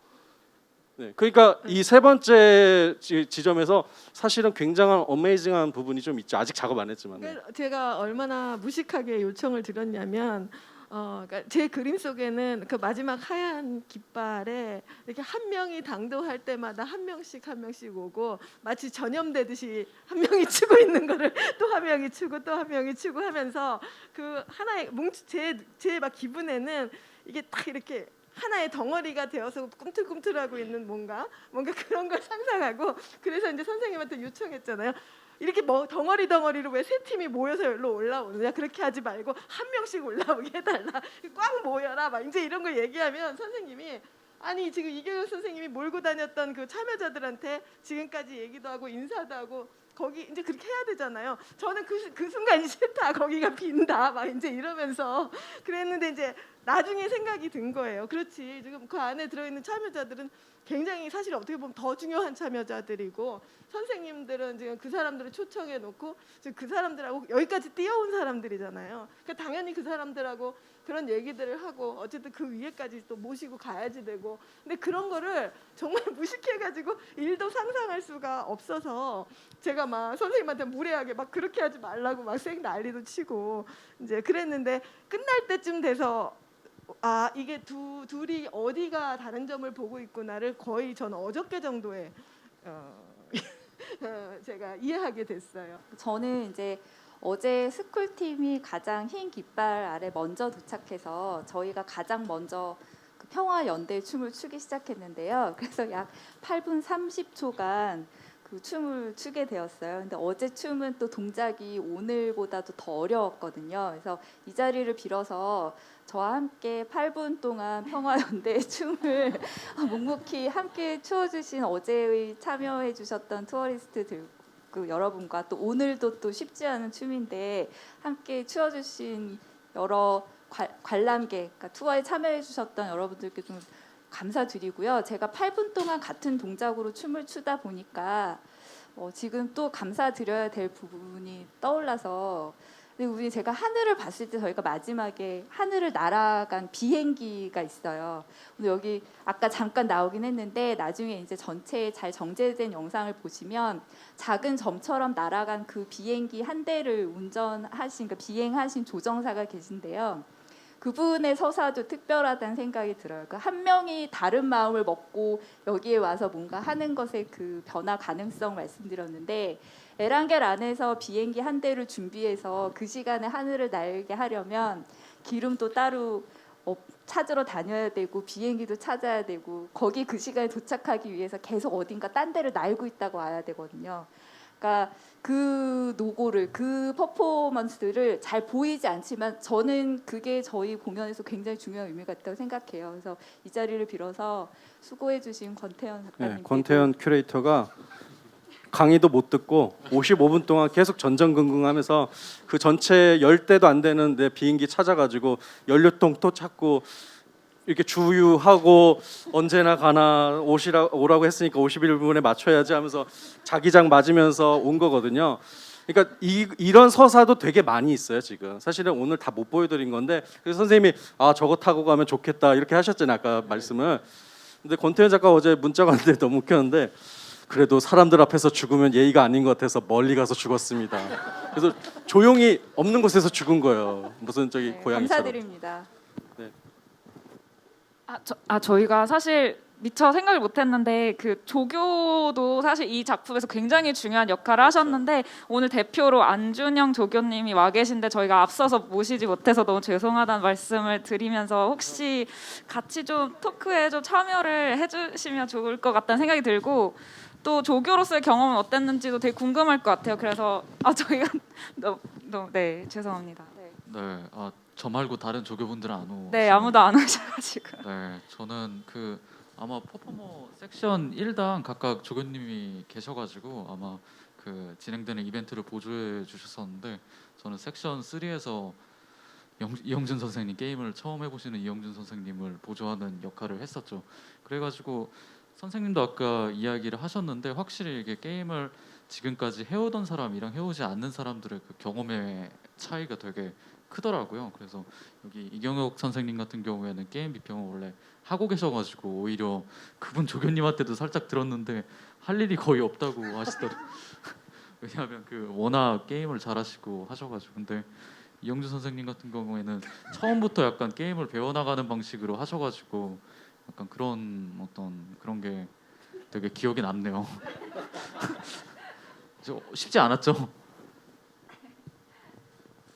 네, 그러니까 이 세 번째 지점에서 사실은 굉장한 어메이징한 부분이 좀 있죠. 아직 작업 안 했지만. 네. 제가 얼마나 무식하게 요청을 드렸냐면, 그러니까 제 그림 속에는 그 마지막 하얀 깃발에 이렇게 한 명이 당도할 때마다 한 명씩 오고, 마치 전염되듯이 한 명이 치고 있는 거를 또 한 명이 치고 또 한 명이 치고 하면서, 그 하나의 제 막 기분에는 이게 딱 이렇게 하나의 덩어리가 되어서 꿈틀꿈틀하고 있는 뭔가 그런 걸 상상하고, 그래서 이제 선생님한테 요청했잖아요. 이렇게 뭐 덩어리로 왜 세 팀이 모여서 여기로 올라오느냐, 그렇게 하지 말고 한 명씩 올라오게 해달라, 꽉 모여라, 막 이제 이런 거 얘기하면 선생님이, 아니 지금 이경영 선생님이 몰고 다녔던 그 참여자들한테 지금까지 얘기도 하고 인사도 하고 거기 이제 그렇게 해야 되잖아요. 저는 그 순간이 싫다, 거기가 빈다, 막 이제 이러면서 그랬는데, 이제 나중에 생각이 든 거예요. 그렇지, 지금 그 안에 들어있는 참여자들은 굉장히 사실 어떻게 보면 더 중요한 참여자들이고, 선생님들은 지금 그 사람들을 초청해 놓고 지금 그 사람들하고 여기까지 뛰어온 사람들이잖아요. 그러니까 당연히 그 사람들하고 그런 얘기들을 하고 어쨌든 그 위에까지 또 모시고 가야지 되고, 근데 그런 거를 정말 무식해가지고 일도 상상할 수가 없어서 제가 막 선생님한테 무례하게 막 그렇게 하지 말라고 막 쌩 난리도 치고 이제 그랬는데, 끝날 때쯤 돼서 아, 이게 둘이 어디가 다른 점을 보고 있구나를 거의 전 어저께 정도에 제가 이해하게 됐어요. 저는 이제 어제 스쿨팀이 가장 흰 깃발 아래 먼저 도착해서 저희가 가장 먼저 그 평화연대 춤을 추기 시작했는데요. 그래서 약 8분 30초간 그 춤을 추게 되었어요. 근데 어제 춤은 또 동작이 오늘보다도 더 어려웠거든요. 그래서 이 자리를 빌어서 저와 함께 8분 동안 평화연대의 춤을 묵묵히 함께 추어주신 어제의 참여해주셨던 투어리스트들 그 여러분과, 또 오늘도 또 쉽지 않은 춤인데 함께 추어주신 여러 관람객, 그러니까 투어에 참여해주셨던 여러분들께 좀 감사드리고요. 제가 8분 동안 같은 동작으로 춤을 추다 보니까 지금 또 감사드려야 될 부분이 떠올라서 근데 우리 제가 하늘을 봤을 때 저희가 마지막에 하늘을 날아간 비행기가 있어요. 근데 여기 아까 잠깐 나오긴 했는데 나중에 이제 전체에 잘 정제된 영상을 보시면 작은 점처럼 날아간 그 비행기 한 대를 운전하신, 그러니까 비행하신 조정사가 계신데요. 그분의 서사도 특별하다는 생각이 들어요. 그 한 명이 다른 마음을 먹고 여기에 와서 뭔가 하는 것의 그 변화 가능성 말씀드렸는데, 에란겔 안에서 비행기 한 대를 준비해서 그 시간에 하늘을 날게 하려면 기름도 따로 찾으러 다녀야 되고 비행기도 찾아야 되고 거기 그 시간에 도착하기 위해서 계속 어딘가 딴 데를 날고 있다고 와야 되거든요. 그러니까 그 노고를, 그 퍼포먼스를 잘 보이지 않지만 저는 그게 저희 공연에서 굉장히 중요한 의미가 있다고 생각해요. 그래서 이 자리를 빌어서 수고해주신 권태현 작가님께, 권태현 큐레이터가 강의도 못 듣고 55분 동안 계속 전전긍긍하면서 그 전체 10대도 안 되는 내 비행기 찾아가지고 연료통 또 찾고 이렇게 주유하고 언제나 가나 오라고 했으니까 51분에 맞춰야지 하면서 자기장 맞으면서 온 거거든요. 그러니까 이런 서사도 되게 많이 있어요 지금. 사실은 오늘 다 못 보여드린 건데 그래서 선생님이 저거 타고 가면 좋겠다 이렇게 하셨잖아요 아까 말씀을. 근데 권태현 작가 어제 문자가 왔는데 너무 웃겼는데 그래도 사람들 앞에서 죽으면 예의가 아닌 것 같아서 멀리 가서 죽었습니다. 그래서 조용히 없는 곳에서 죽은 거예요. 무슨 저기 네, 고양이처럼. 감사드립니다. 저희가 사실 미처 생각을 못했는데 그 조교도 사실 이 작품에서 굉장히 중요한 역할을 하셨는데 오늘 대표로 안준영 조교님이 와 계신데 저희가 앞서서 모시지 못해서 너무 죄송하다는 말씀을 드리면서 혹시 같이 좀 토크에 좀 참여를 해주시면 좋을 것 같다는 생각이 들고 또 조교로서의 경험은 어땠는지도 되게 궁금할 것 같아요. 그래서 저희가 네 죄송합니다. 네, 저 말고 다른 조교분들은 안 오시나요? 네 아무도 안 오셔가지고. 네, 저는 아마 퍼포머 섹션 1당 각각 조교님이 계셔가지고 아마 그 진행되는 이벤트를 보조해 주셨었는데 저는 섹션 3에서 이영준 선생님 게임을 처음 해보시는 이영준 선생님을 보조하는 역할을 했었죠. 그래가지고 선생님도 아까 이야기를 하셨는데 확실히 이게 게임을 지금까지 해오던 사람이랑 해오지 않는 사람들의 그 경험의 차이가 되게 크더라고요. 그래서 여기 이경혁 선생님 같은 경우에는 게임 비평을 원래 하고 계셔가지고 오히려 그분 조교님한테도 살짝 들었는데 할 일이 거의 없다고 하시더라고요. 왜냐하면 워낙 게임을 잘하시고 하셔가지고. 근데 이영준 선생님 같은 경우에는 처음부터 약간 게임을 배워나가는 방식으로 하셔가지고 약간 그런 게 되게 기억에 남네요. 쉽지 않았죠?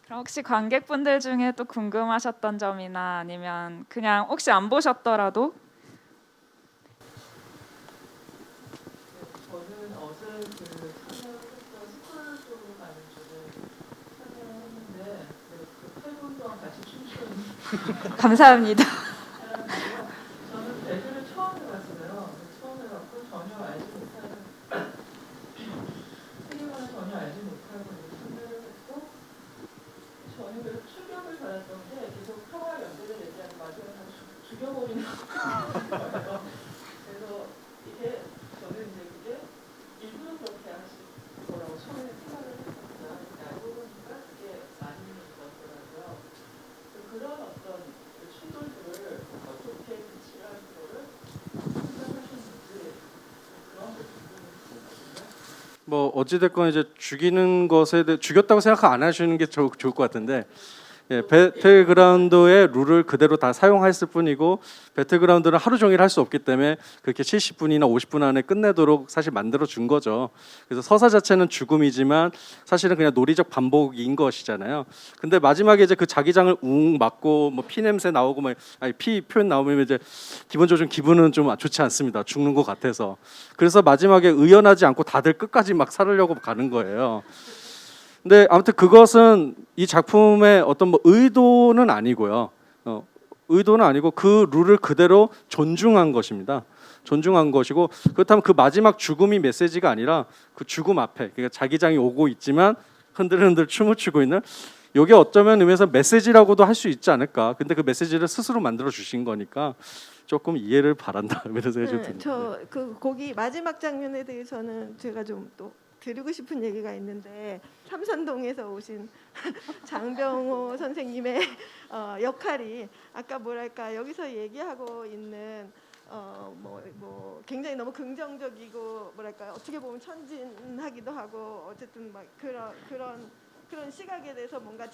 그럼 혹시 관객분들 중에 또 궁금하셨던 점이나 아니면 그냥 혹시 안 보셨더라도 저는 어제 참여했던 스쿨쇼로 가는 주를 참여했는데 그 8분 동안 같이 춤추는 감사합니다. 저는 배드를 처음 해봤어요. 처음 해봤고 전혀 알지 못하는 세계관을 전혀 알지 못하고 참여를 했고 저는 그래서 충격을 받았던 게 계속 평화 연대를 얘기하는 마지막에 다 죽여버리는 거예요. 그래서 이게 저는 이제 그게 일부러 그렇게 하실 거라고 처음에 생각을 했었구나. 근데 알고 보니까 그게 아닌 거더라고요. 그런 어떤 충돌들을 어떻게 배치하는 거를 생각하셨는지 그런 거 궁금했거든요. 뭐 어찌됐건 이제 죽이는 것에 대해 죽였다고 생각 안 하시는 게 좋을 것 같은데 배틀그라운드의 룰을 그대로 다 사용했을 뿐이고 배틀그라운드는 하루 종일 할 수 없기 때문에 그렇게 70분이나 50분 안에 끝내도록 사실 만들어 준 거죠. 그래서 서사 자체는 죽음이지만 사실은 그냥 논리적 반복인 것이잖아요. 근데 마지막에 이제 그 자기장을 웅 맞고 뭐 피 냄새 나오고 피 표현 나오면 이제 기본적으로 좀 기분은 좀 좋지 않습니다. 죽는 것 같아서. 그래서 마지막에 의연하지 않고 다들 끝까지 막 살으려고 가는 거예요. 근데 아무튼 그것은 이 작품의 어떤 의도는 아니고요. 의도는 아니고 그 룰을 그대로 존중한 것입니다. 존중한 것이고 그렇다면 그 마지막 죽음이 메시지가 아니라 그 죽음 앞에 그러니까 자기장이 오고 있지만 흔들흔들 춤을 추고 있는 이게 어쩌면 의미에서 메시지라고도 할 수 있지 않을까. 근데 그 메시지를 스스로 만들어 주신 거니까 조금 이해를 바란다. 이런 생각이 좀 듭니다. 저 그 거기 마지막 장면에 대해서는 제가 좀 또 드리고 싶은 얘기가 있는데 삼선동에서 오신 장병호 선생님의 역할이 아까 뭐랄까 여기서 얘기하고 있는 뭐 굉장히 너무 긍정적이고 뭐랄까 어떻게 보면 천진하기도 하고 어쨌든 막 그런 시각에 대해서 뭔가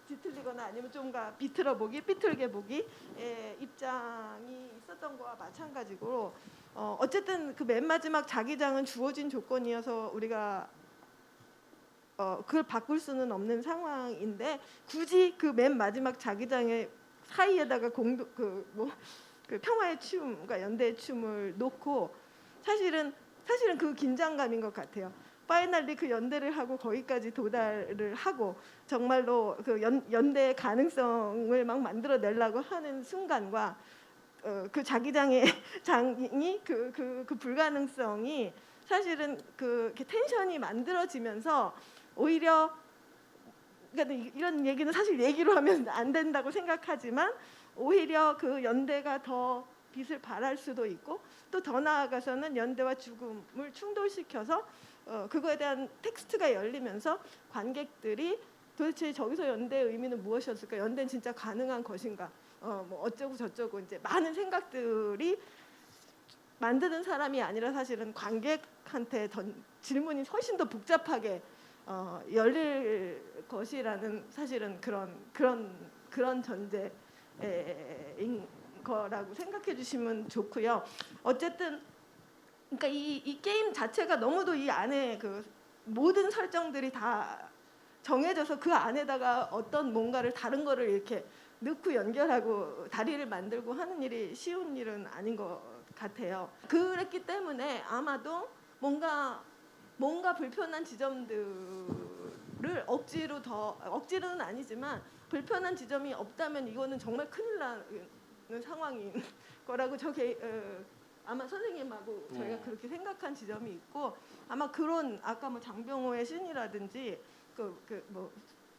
뒤틀리거나 아니면 좀가 삐뚤게 보기의 입장이 있었던 거와 마찬가지고 어쨌든 그 맨 마지막 자기장은 주어진 조건이어서 우리가 그걸 바꿀 수는 없는 상황인데 굳이 그 맨 마지막 자기장의 사이에다가 그 평화의 춤, 그러니까 연대의 춤을 놓고 사실은 그 긴장감인 것 같아요. 파이널리 그 연대를 하고 거기까지 도달을 하고 정말로 그 연대의 가능성을 막 만들어내려고 하는 순간과 그 자기장의 장이 그 불가능성이 사실은 그 텐션이 만들어지면서 오히려 그러니까 이런 얘기는 사실 얘기로 하면 안 된다고 생각하지만 오히려 그 연대가 더 빛을 발할 수도 있고 또 더 나아가서는 연대와 죽음을 충돌시켜서 그거에 대한 텍스트가 열리면서 관객들이 도대체 저기서 연대의 의미는 무엇이었을까? 연대는 진짜 가능한 것인가? 뭐 어쩌고 저쩌고 이제 많은 생각들이 만드는 사람이 아니라 사실은 관객한테 질문이 훨씬 더 복잡하게 열릴 것이라는 사실은 그런 전제인 거라고 생각해 주시면 좋고요. 어쨌든 그러니까 이 게임 자체가 너무도 이 안에 그 모든 설정들이 다 정해져서 그 안에다가 어떤 뭔가를 다른 거를 이렇게 넣고 연결하고 다리를 만들고 하는 일이 쉬운 일은 아닌 것 같아요. 그랬기 때문에 아마도 뭔가 불편한 지점들을 억지로는 아니지만 불편한 지점이 없다면 이거는 정말 큰일 나는 상황인 거라고 아마 선생님하고 저희가 그렇게 생각한 지점이 있고 아마 그런 아까 뭐 장병호의 신이라든지 뭐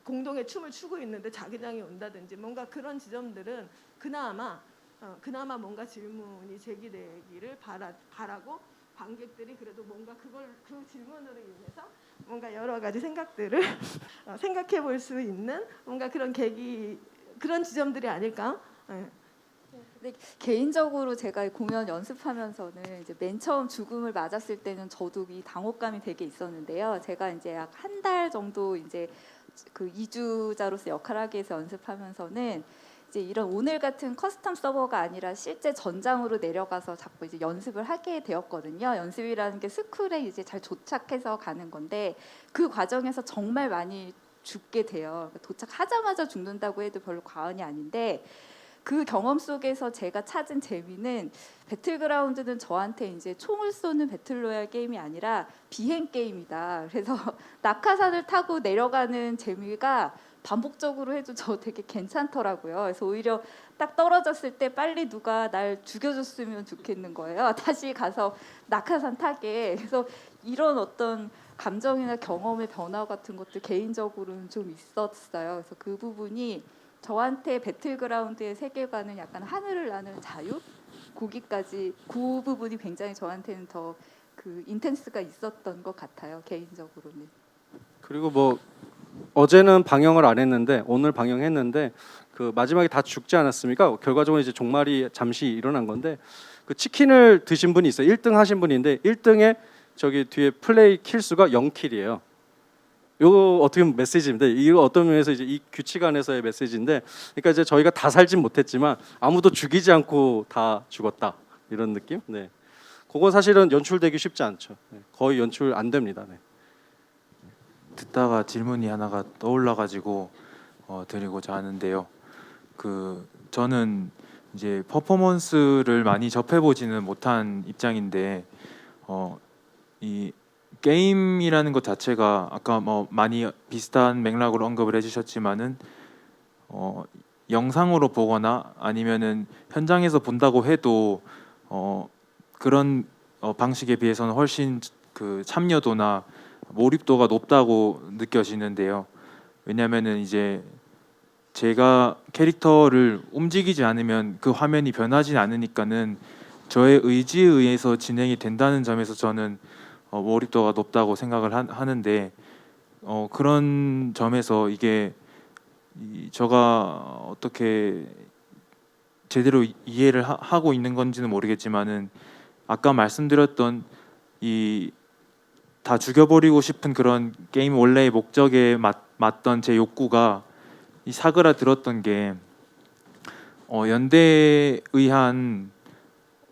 공동의 춤을 추고 있는데 자기장이 온다든지 뭔가 그런 지점들은 그나마 뭔가 질문이 제기되기를 바라고 관객들이 그래도 뭔가 그 질문으로 인해서 뭔가 여러 가지 생각들을 생각해 볼 수 있는 뭔가 그런 그런 지점들이 아닐까. 네. 근데 개인적으로 제가 공연 연습하면서는 이제 맨 처음 죽음을 맞았을 때는 저도 이 당혹감이 되게 있었는데요. 제가 이제 약 한 달 정도 이제 그 이주자로서 역할을 하기 위해서 연습하면서는 이제 이런 오늘 같은 커스텀 서버가 아니라 실제 전장으로 내려가서 자꾸 이제 연습을 하게 되었거든요. 연습이라는 게 스쿨에 이제 잘 도착해서 가는 건데 그 과정에서 정말 많이 죽게 돼요. 도착하자마자 죽는다고 해도 별로 과언이 아닌데 그 경험 속에서 제가 찾은 재미는 배틀그라운드는 저한테 이제 총을 쏘는 배틀로얄 게임이 아니라 비행 게임이다. 그래서 낙하산을 타고 내려가는 재미가 반복적으로 해도 저 되게 괜찮더라고요. 그래서 오히려 딱 떨어졌을 때 빨리 누가 날 죽여줬으면 좋겠는 거예요. 다시 가서 낙하산 타게. 그래서 이런 어떤 감정이나 경험의 변화 같은 것도 개인적으로는 좀 있었어요. 그래서 그 부분이 저한테 배틀그라운드의 세계관은 약간 하늘을 나는 자유? 거기까지 그 부분이 굉장히 저한테는 더 그 인텐스가 있었던 것 같아요. 개인적으로는. 그리고 뭐 어제는 방영을 안 했는데 오늘 방영했는데 그 마지막에 다 죽지 않았습니까? 결과적으로 이제 종말이 잠시 일어난 건데 그 치킨을 드신 분이 있어요. 1등 하신 분인데 1등에 저기 뒤에 플레이 킬 수가 0킬이에요. 이거 어떻게 보면 메시지인데 이거 어떤 면에서 이제 이 규칙 안에서의 메시지인데 그러니까 이제 저희가 다 살진 못했지만 아무도 죽이지 않고 다 죽었다 이런 느낌. 네, 그거 사실은 연출되기 쉽지 않죠. 네, 거의 연출 안 됩니다. 네. 듣다가 질문이 하나가 떠올라가지고 드리고자 하는데요. 저는 이제 퍼포먼스를 많이 접해보지는 못한 입장인데 이 게임이라는 것 자체가 아까 뭐 많이 비슷한 맥락으로 언급을 해주셨지만은 영상으로 보거나 아니면은 현장에서 본다고 해도 그런 방식에 비해서는 훨씬 그 참여도나 몰입도가 높다고 느껴지는데요. 왜냐하면은 이제 제가 캐릭터를 움직이지 않으면 그 화면이 변하지 않으니까는 저의 의지에 의해서 진행이 된다는 점에서 저는 몰입도가 높다고 생각을 하는데 그런 점에서 이게 제가 어떻게 제대로 이해를 하고 있는 건지는 모르겠지만은 아까 말씀드렸던 이 다 죽여버리고 싶은 그런 게임 원래의 목적에 맞던 제 욕구가 이 사그라들었던 게 연대에 의한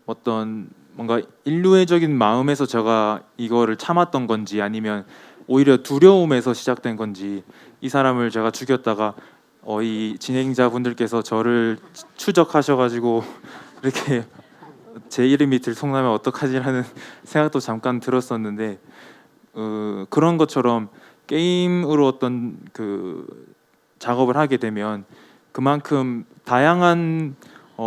어떤 뭔가 인류애적인 마음에서 제가 이거를 참았던 건지 아니면 오히려 두려움에서 시작된 건지 이 사람을 제가 죽였다가 이 진행자분들께서 저를 추적하셔가지고 이렇게 제 이름이 들통나면 어떡하지라는 생각도 잠깐 들었었는데 그런 것처럼 게임으로 어떤 그 작업을 하게 되면 그만큼 다양한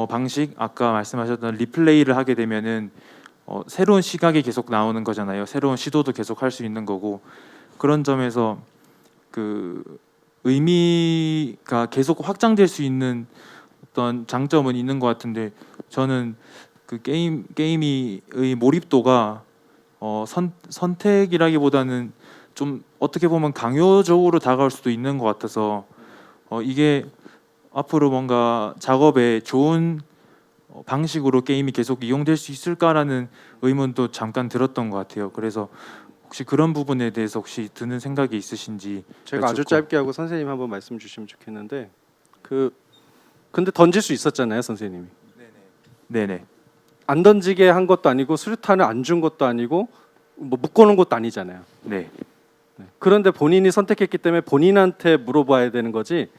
방식 아까 말씀하셨던 리플레이를 하게 되면은 새로운 시각이 계속 나오는 거잖아요. 새로운 시도도 계속 할 수 있는 거고 그런 점에서 그 의미가 계속 확장될 수 있는 어떤 장점은 있는 것 같은데 저는 그 게임의 몰입도가 선택이라기보다는 좀 어떻게 보면 강요적으로 다가올 수도 있는 것 같아서 이게 앞으로 뭔가 작업에 좋은 방식으로 게임이 계속 이용될 수 있을까라는 의문도 잠깐 들었던 것 같아요. 그래서 혹시 그런 부분에 대해서 혹시 드는 생각이 있으신지 제가 아주 여쭙고. 짧게 하고 선생님 한번 말씀 주시면 좋겠는데 근데 던질 수 있었잖아요, 선생님이. 네네. 안 던지게 한 것도 아니고 수류탄을 안 준 것도 아니고 뭐 묶어놓은 것도 아니잖아요. 네. 그런데 본인이 선택했기 때문에 본인한테 물어봐야 되는 거지.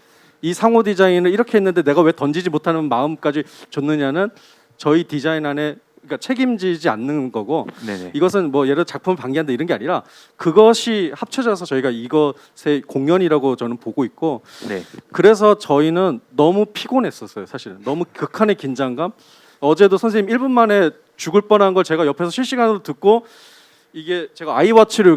이 상호 디자인을 이렇게 했는데 내가 왜 던지지 못하는 마음까지 줬느냐는 저희 디자인 안에 그러니까 책임지지 않는 거고 네네. 이것은 뭐 예를 들어 작품을 방기한다 이런 게 아니라 그것이 합쳐져서 저희가 이것의 공연이라고 저는 보고 있고 네. 그래서 저희는 너무 피곤했었어요. 사실은 너무 극한의 긴장감. 어제도 선생님 1분 만에 죽을 뻔한 걸 제가 옆에서 실시간으로 듣고 이게 제가 아이워치를 여기